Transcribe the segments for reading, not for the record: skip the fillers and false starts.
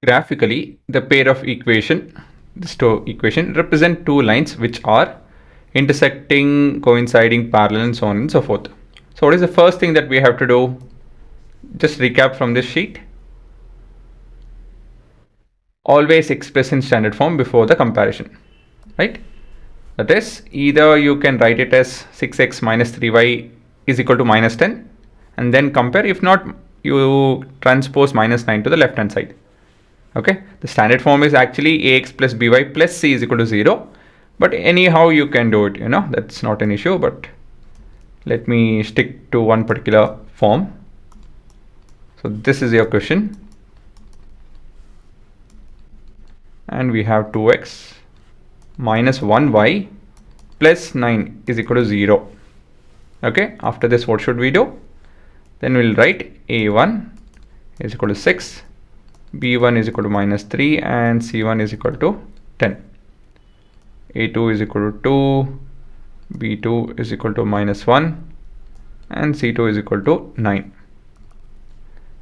Graphically, the pair of this two equation represent two lines which are intersecting, coinciding, parallel, and so on and so forth. So what is the first thing that we have to do? Just recap from this sheet. Always express in standard form before the comparison, right? That is, either you can write it as 6x minus 3y is equal to minus 10 and then compare. If not, you transpose minus 9 to the left hand side. Okay, the standard form is actually ax plus by plus c is equal to 0, but anyhow you can do it, that's not an issue, but let me stick to one particular form. So this is your question, and we have 2x minus 1y plus 9 is equal to 0. Okay, after this what should we do? Then we'll write a1 is equal to 6, b1 is equal to minus 3, and c1 is equal to 10. a2 is equal to 2, b2 is equal to minus 1, and c2 is equal to 9.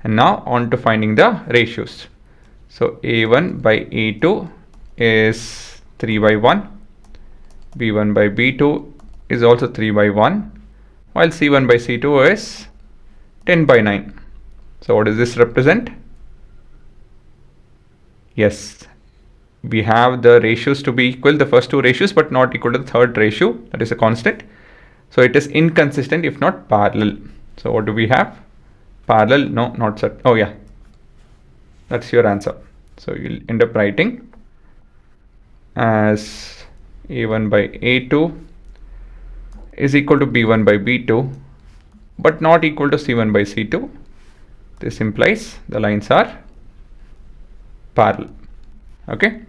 And now on to finding the ratios. So a1 by a2 is 3 by 1, b1 by b2 is also 3 by 1, while c1 by c2 is 10 by 9. So what does this represent? Yes, we have the ratios to be equal, the first two ratios, but not equal to the third ratio, that is a constant. So it is inconsistent if not parallel. So what do we have? Parallel, no, not set. Oh yeah, that's your answer. So you'll end up writing as a1 by a2 is equal to b1 by b2, but not equal to c1 by c2. This implies the lines are parallel. Okay,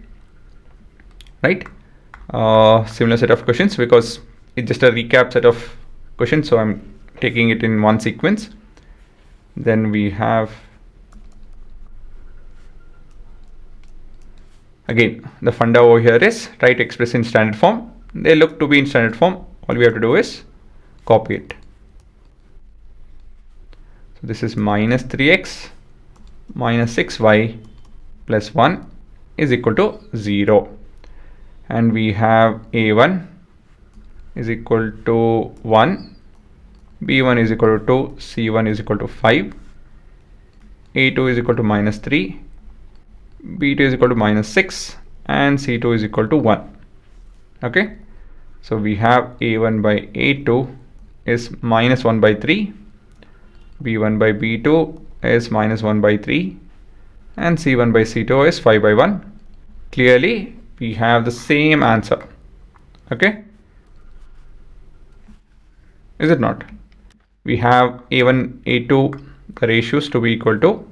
right? Similar set of questions, because it's just a recap set of questions, so I'm taking it in one sequence. Then we have again the funda over here is try to express in standard form. They look to be in standard form. All we have to do is copy it. So this is minus 3x minus 6y plus 1 is equal to 0, and we have a1 is equal to 1, b1 is equal to 2, c1 is equal to 5, a2 is equal to minus 3, b2 is equal to minus 6, and c2 is equal to 1. Okay, so we have a1 by a2 is minus 1 by 3, b1 by b2 is minus 1 by 3, and c1 by c2 is 5 by 1. Clearly we have the same answer. Okay, is it not? We have a1 a2 the ratios to be equal to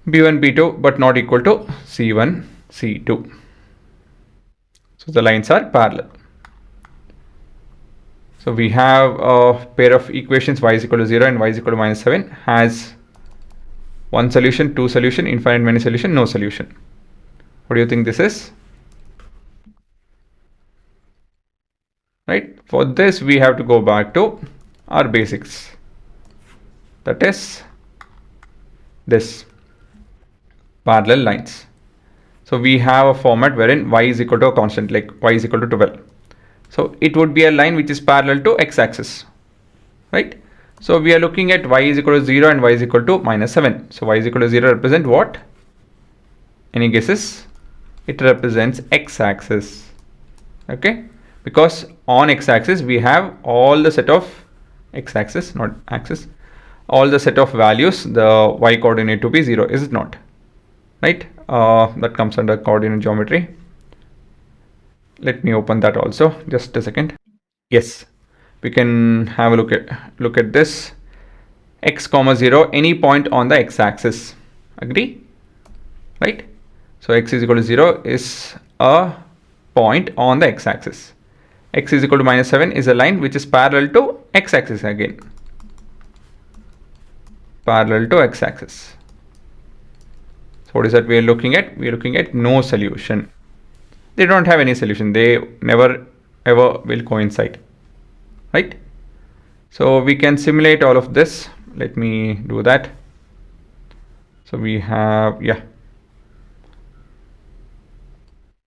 b1 b2 but not equal to c1 c2. So the lines are parallel. So we have a pair of equations y is equal to 0 and y is equal to minus 7 has one solution, two solution, infinite many solution, no solution. What do you think this is? Right, for this we have to go back to our basics, that is this parallel lines. So we have a format wherein y is equal to a constant, like y is equal to 12. So it would be a line which is parallel to x-axis, right? So we are looking at y is equal to 0 and y is equal to minus 7. So y is equal to 0 represent what? Any guesses? It represents x-axis. Okay, because on x-axis we have all the set of x-axis, not axis, all the set of values, the y coordinate to be 0, is it not? Right, that comes under coordinate geometry. Let me open that also, just a second. Yes, we can have a look at this. X comma 0, any point on the x-axis. Agree? Right? So x is equal to 0 is a point on the x-axis. X is equal to minus 7 is a line which is parallel to x-axis again. Parallel to x-axis. So what is that we are looking at? We are looking at no solution. They don't have any solution. They never ever will coincide. Right? So we can simulate all of this. Let me do that. So we have, yeah,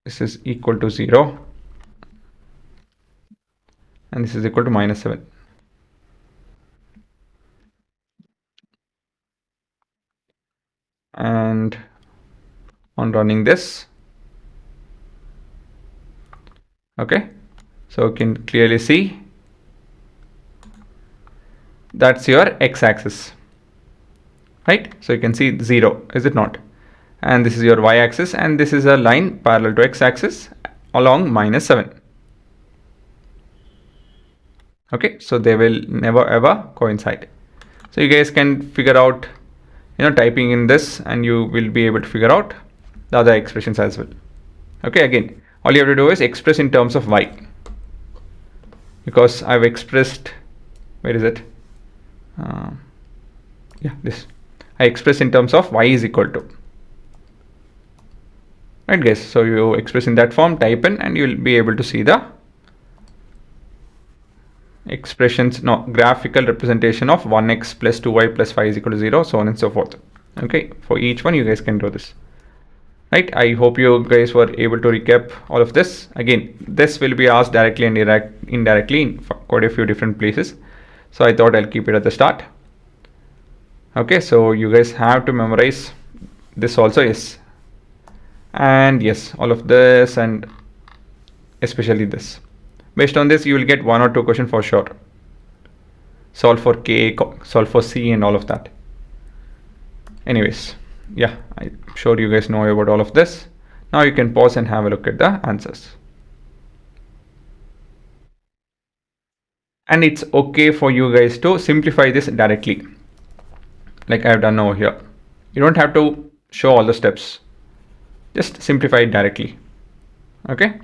this is equal to 0 and this is equal to -7. And on running this, okay, so you can clearly see that's your x-axis, right? So you can see 0, is it not? And this is your y-axis, and this is a line parallel to x-axis along -7. Okay, so they will never ever coincide. So you guys can figure out, typing in this, and you will be able to figure out the other expressions as well. Okay, again, all you have to do is express in terms of y, because I've expressed, where is it? Yeah, this. I express in terms of y is equal to. Right, guys? So you express in that form, type in, and you will be able to see the expressions, no, graphical representation of 1x plus 2y plus 5 is equal to 0, so on and so forth. Okay, for each one you guys can do this. Right, I hope you guys were able to recap all of this. Again, this will be asked directly and indirectly in quite a few different places, so I thought I'll keep it at the start. Okay, so you guys have to memorize this also, yes, and yes, all of this, and especially this. Based on this, you will get 1 or 2 questions for sure. Solve for K, solve for C, and all of that. Anyways, yeah, I'm sure you guys know about all of this. Now you can pause and have a look at the answers. And it's okay for you guys to simplify this directly, like I've done over here. You don't have to show all the steps. Just simplify it directly. Okay.